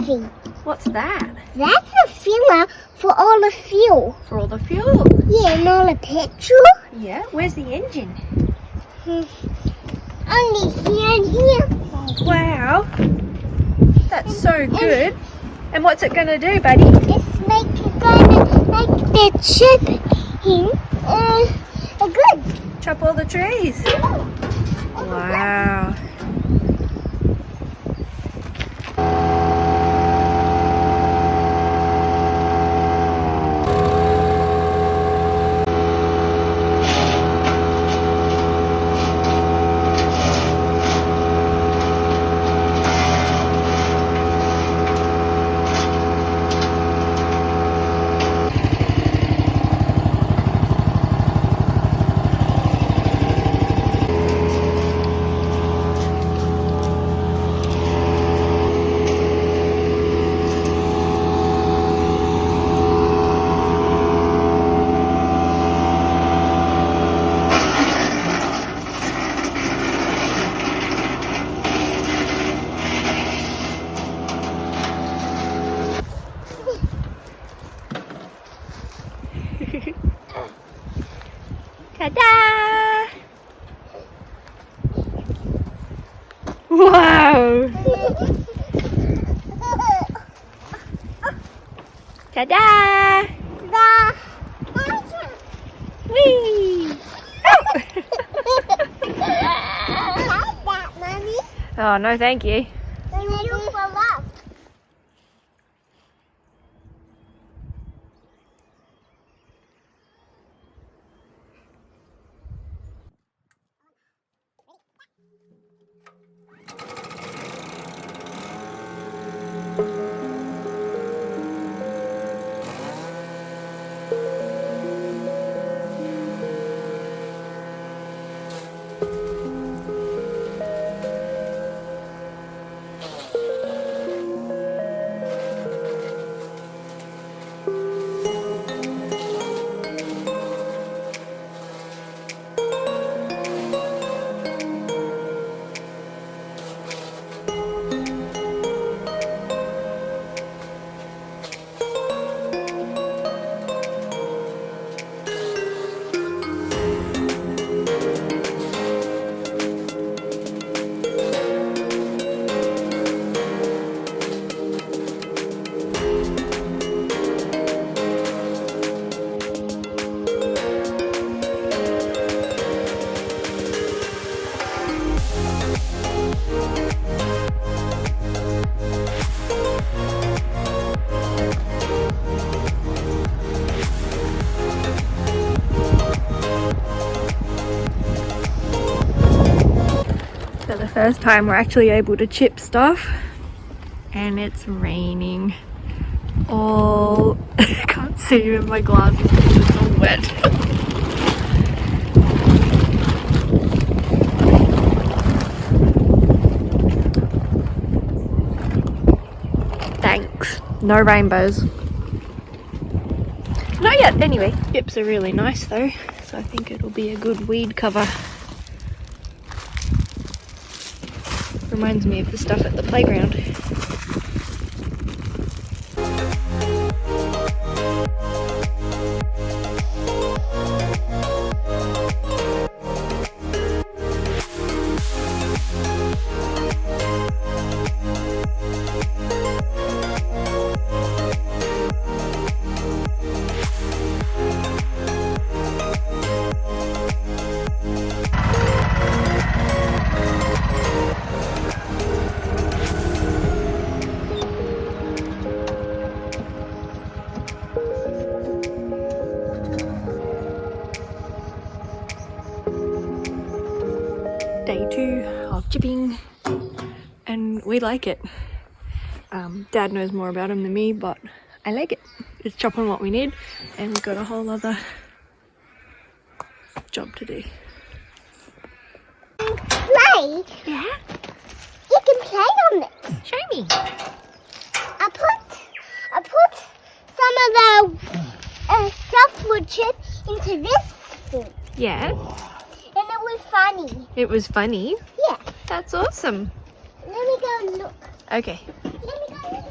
thing. What's that? That's a filler for all the fuel. For all the fuel. Yeah, and all the petrol. Yeah. Where's the engine? Only here and here. Oh, wow. That's so good. And what's it going to do, buddy? It's gonna make the chipping good. Chop all the trees. Wow. Ta-da! Wow! Ta-da! Whee! That, Mommy. Oh, no thank you. Thank you for love. For the first time we're actually able to chip stuff, and it's raining. All I can't see even my glasses because it's all wet. Thanks. No rainbows. Not yet, anyway. Chips are really nice though, so I think it'll be a good weed cover. Reminds me of the stuff at the playground. Day 2 of chipping, and we like it. Dad knows more about them than me, but I like it. It's chopping what we need, and we've got a whole other job to do. Play? Yeah? You can play on it. Show me. I put some of the softwood chip into this thing, Yeah? and it was funny. It was funny. Yeah. That's awesome. Let me go and look. Okay. Let me go and look.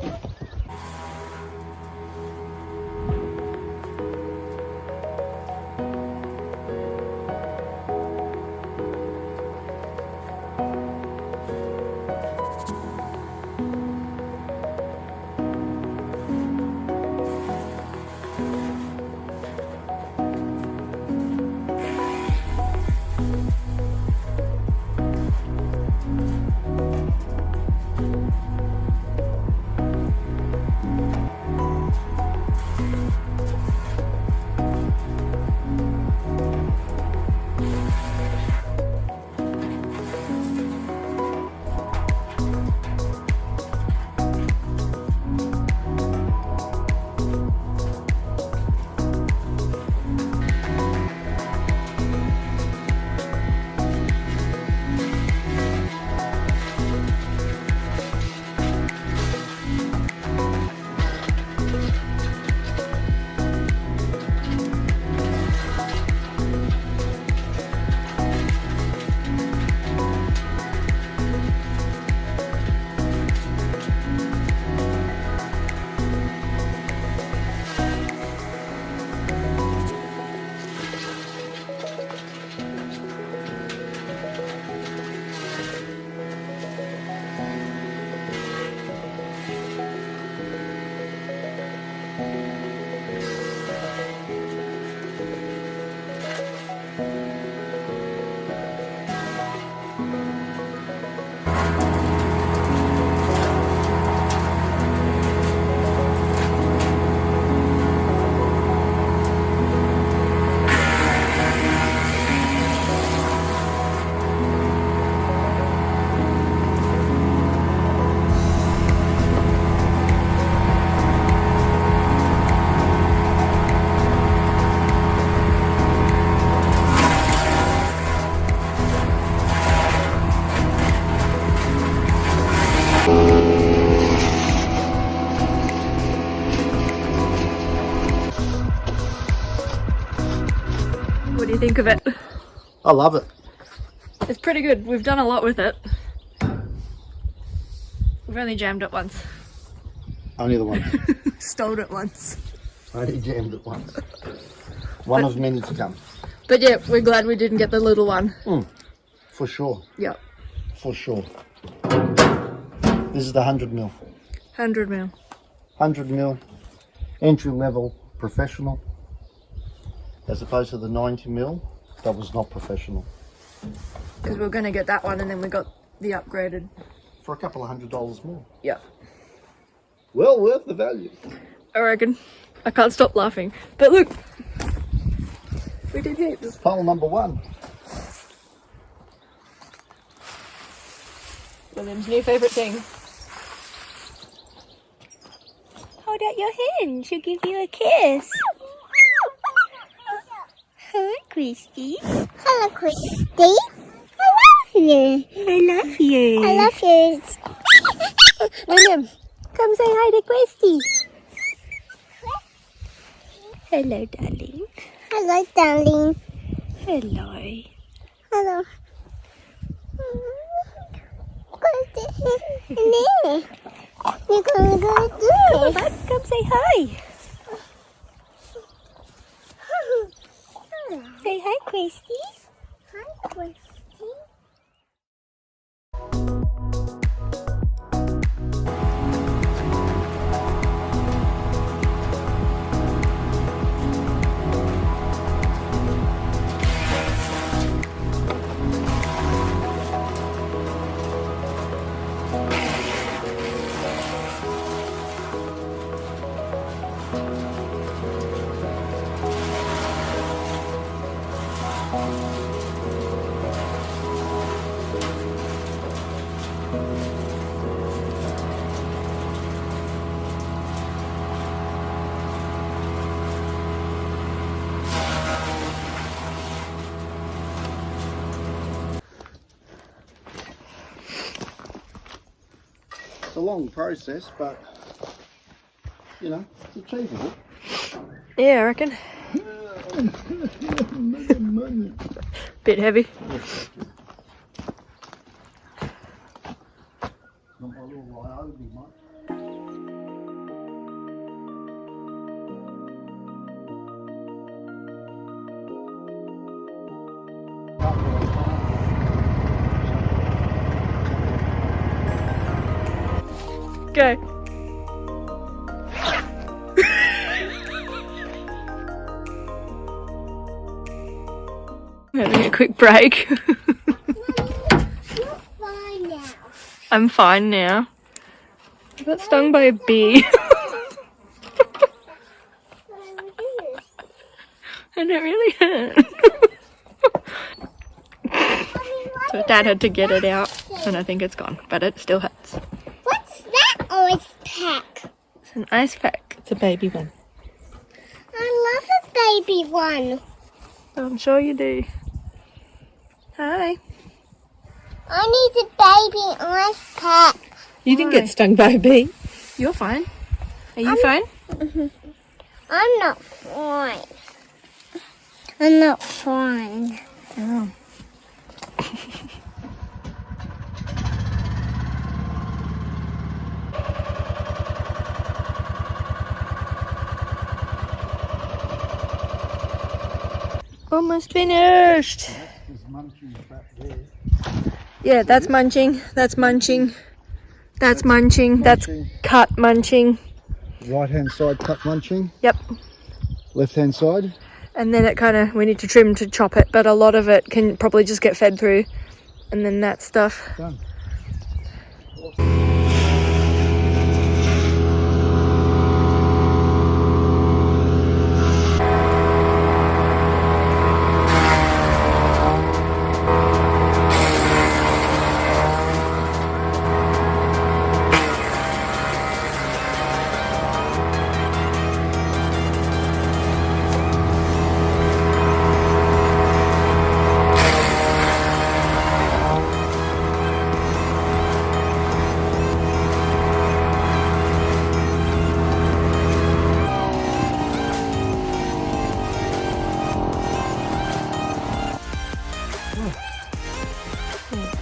What do you think of it? I love it. It's pretty good. We've done a lot with it. We've only jammed it once. Only the one. Stole it once. Only jammed it once. One of many to come. But yeah, we're glad we didn't get the little one. For sure. Yep. For sure. This is the 100 mil. 100 mil. 100 mil. Entry level professional. As opposed to the 90 mil. That was not professional. Because we were going to get that one and then we got the upgraded. For a couple of $100 more. Yep. Well worth the value. I reckon. I can't stop laughing. But look. We did heaps. Pole number 1. William's new favourite thing. Hold out your hand. She'll give you a kiss. Hi, Christy. Hello, Christy. I love you. I love you. I love you. William, come say hi to Christy. Hello, darling. Hello, darling. Hello. Hello. There. You're gonna go Come there. on, come say hi. Say hi, Christy. Hi, Christy. It's a long process, but, you know, it's achievable. Yeah, I reckon. Bit heavy. Not my little Ryobi, mate. Go. Having a quick break. You're fine now. I'm fine now. I got stung by a bee. And it really hurt. So Dad had to get it out, and I think it's gone, but it still hurts. What's that ice pack? It's an ice pack. It's a baby one. I love a baby one. I'm sure you do. Hi. I need a baby ice pack. You didn't get stung by a bee. You're fine. Are you fine? I'm not fine. I'm not fine. Oh. Almost finished. Yeah, that's munching. That's munching. That's munching. That's cut munching. Right hand side cut munching. Yep. Left hand side. And then it kind of, we need to trim to chop it, but a lot of it can probably just get fed through. And then that stuff. Done.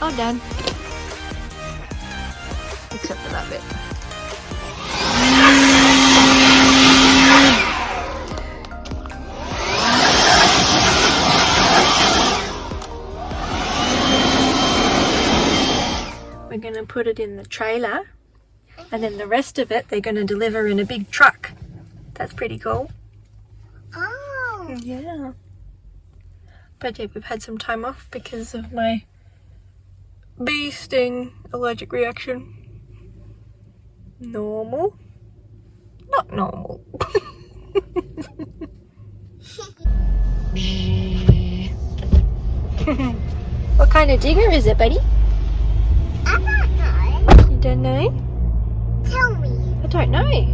All done. Except for that bit. We're going to put it in the trailer, and then the rest of it they're going to deliver in a big truck. That's pretty cool. Oh. Yeah. But yeah, we've had some time off because of my bee sting allergic reaction. Normal? Not normal. What kind of digger is it, buddy? I don't know. You don't know? Tell me. I don't know.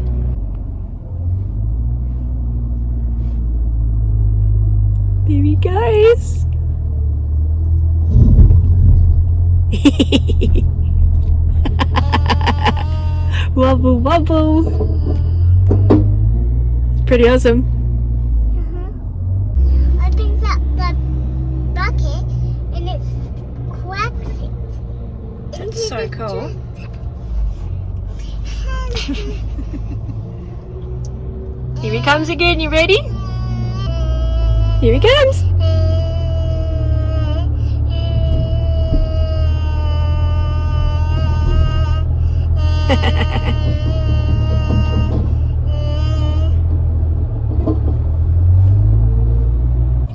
There he goes. Wobble wobble. It's pretty awesome. Opens up the bucket and it cracks it. That's so cool. Here he comes again. You ready? Here he comes.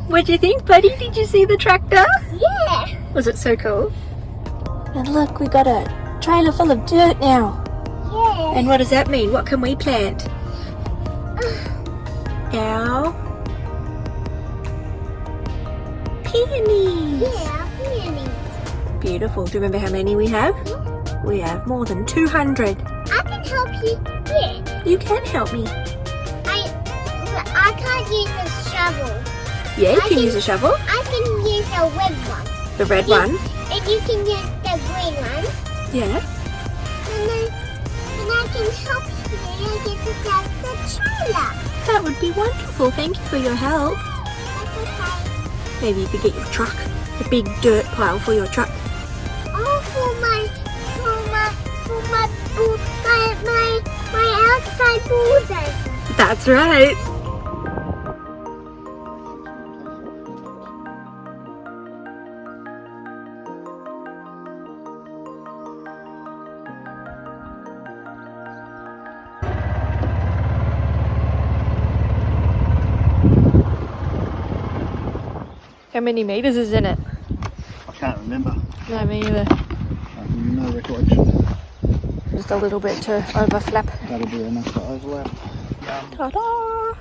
What do you think, buddy? Did you see the tractor? Yeah. Was it so cool? And look, we got a trailer full of dirt now. Yeah. And what does that mean? What can we plant? Now, peonies. Yeah, peonies. Beautiful. Do you remember how many we have? We have more than 200. I can help you. Yeah. You can help me. I can't use a shovel. Yeah, you I can can- use a shovel. I can use a red one. The red one. And you can use the green one. Yeah. And I can help you get it out the trailer. That would be wonderful. Thank you for your help. That's okay. Maybe you could get your truck. A big dirt pile for your truck. Oh, my outside bulldozer. That's right. How many meters is in it? I can't remember. No, me either. No recollection. Just a little bit to overflap. That'll be enough to overlap. Ta-da!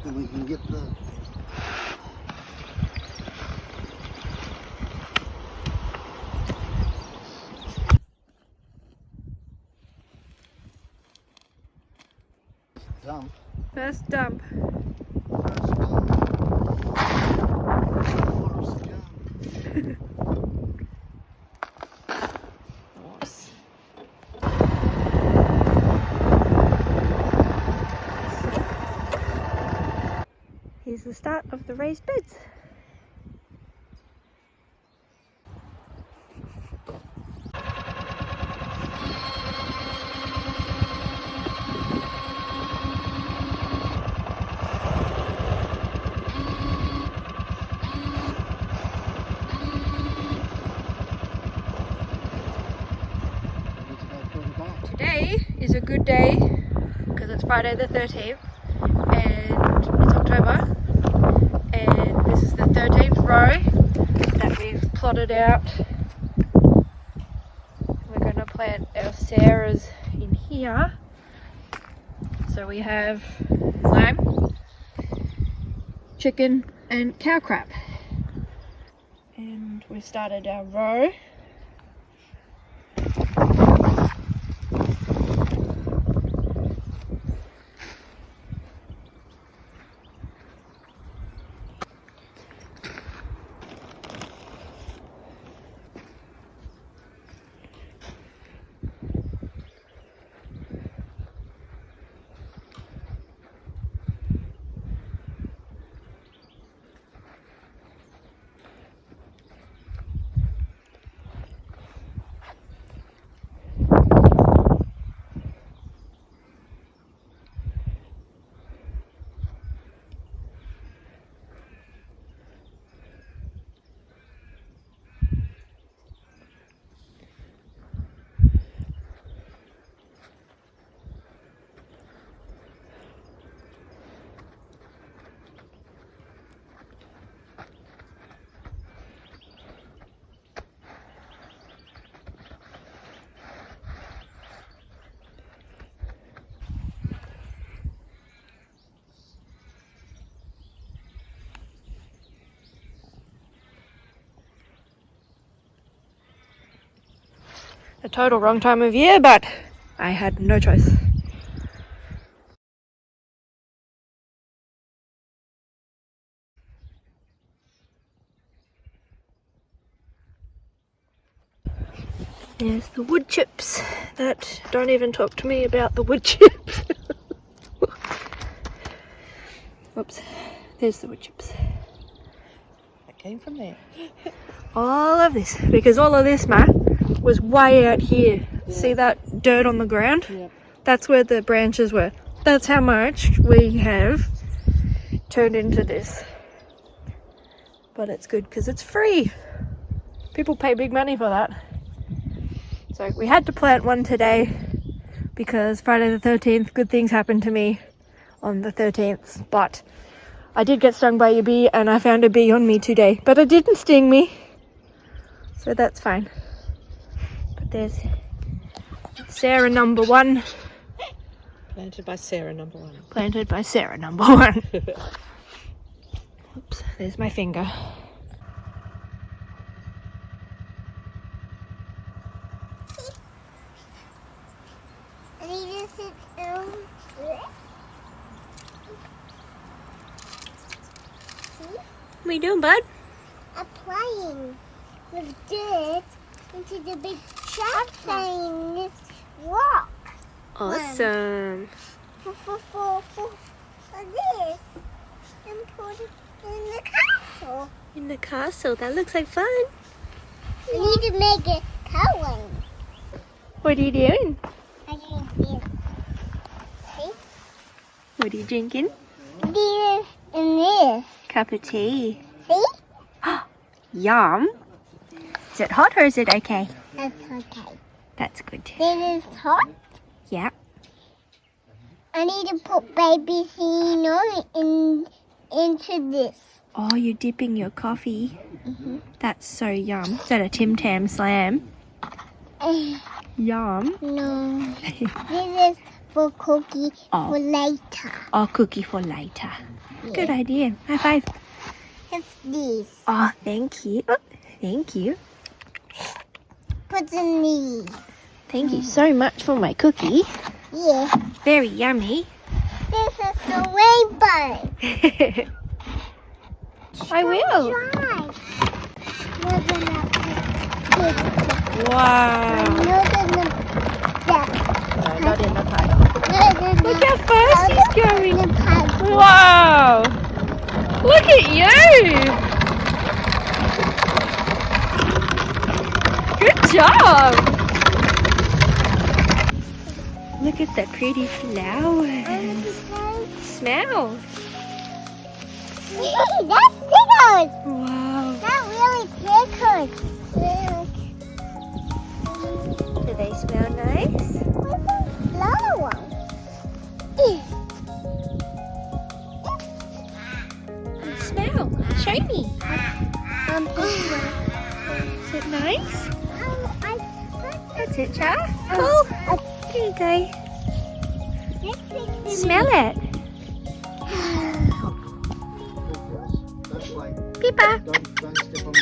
Then we can get the... dump. First dump. Nice. Here's the start of the raised beds. Today is a good day because it's Friday the 13th and it's October, and this is the 13th row that we've plotted out. We're going to plant our Sarahs in here. So we have lamb, chicken and cow crap, and we started our row. A total wrong time of year, but I had no choice. There's the wood chips that don't even talk to me about the wood chips. Oops, there's the wood chips. That came from there. All of this, because all of this, Matt, was way out here. Yeah. See that dirt on the ground? Yep. That's where the branches were. That's how much we have turned into this. But it's good because it's free. People pay big money for that. So we had to plant one today because Friday the 13th, good things happened to me on the 13th. But I did get stung by a bee and I found a bee on me today. But it didn't sting me. So that's fine. But there's Sarah number 1. Planted by Sarah number 1. Planted by Sarah number 1. Oops, there's my finger. I need to sit down. What are you doing, bud? I'm playing with dirt into the big shark playing this rock. Awesome. For this. And put it in the castle. In the castle, that looks like fun. I need to make it coloring. What are you doing? I drink this. See? What are you drinking? This and this. Cup of tea. See? Yum. Is it hot or is it okay? That's okay. That's good. This is hot. Yeah. I need to put baby Cino into this. Oh, you're dipping your coffee. That's so yum. Is that a Tim Tam Slam? Yum. No. This is for cookie Oh. for later. Oh, cookie for later. Good idea. High five. It's this. Oh, thank you. Oh, thank you. Put in these. Thank you so much for my cookie. Yeah. Very yummy. This is the rainbow. I will. Try. Wow. No, not in the pipe. Look how fast he's going. Wow. Look at you. Good job. Look at the pretty flowers. Smell. That's tickles. Wow. That really tickles. Do they smell nice? Low one. Smell. Show me. Is it nice? That's it, Char. Oh, here you go. Smell it. Don't play. Pippa. Don't step on the...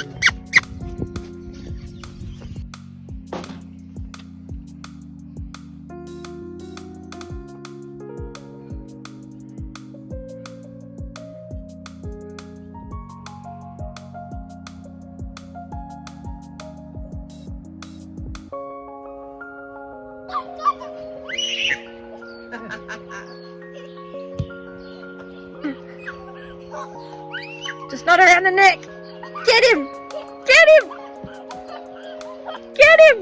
Just not around the neck. Get him! Get him! Get him!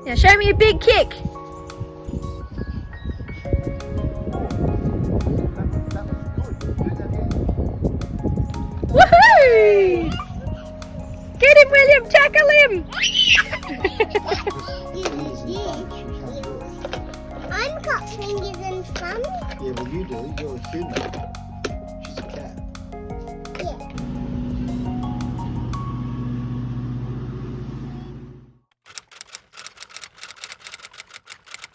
Now show me a big kick. Woohoo! Get him, William! Tackle him! I've got fingers and thumbs. Yeah, well you do. You're a human.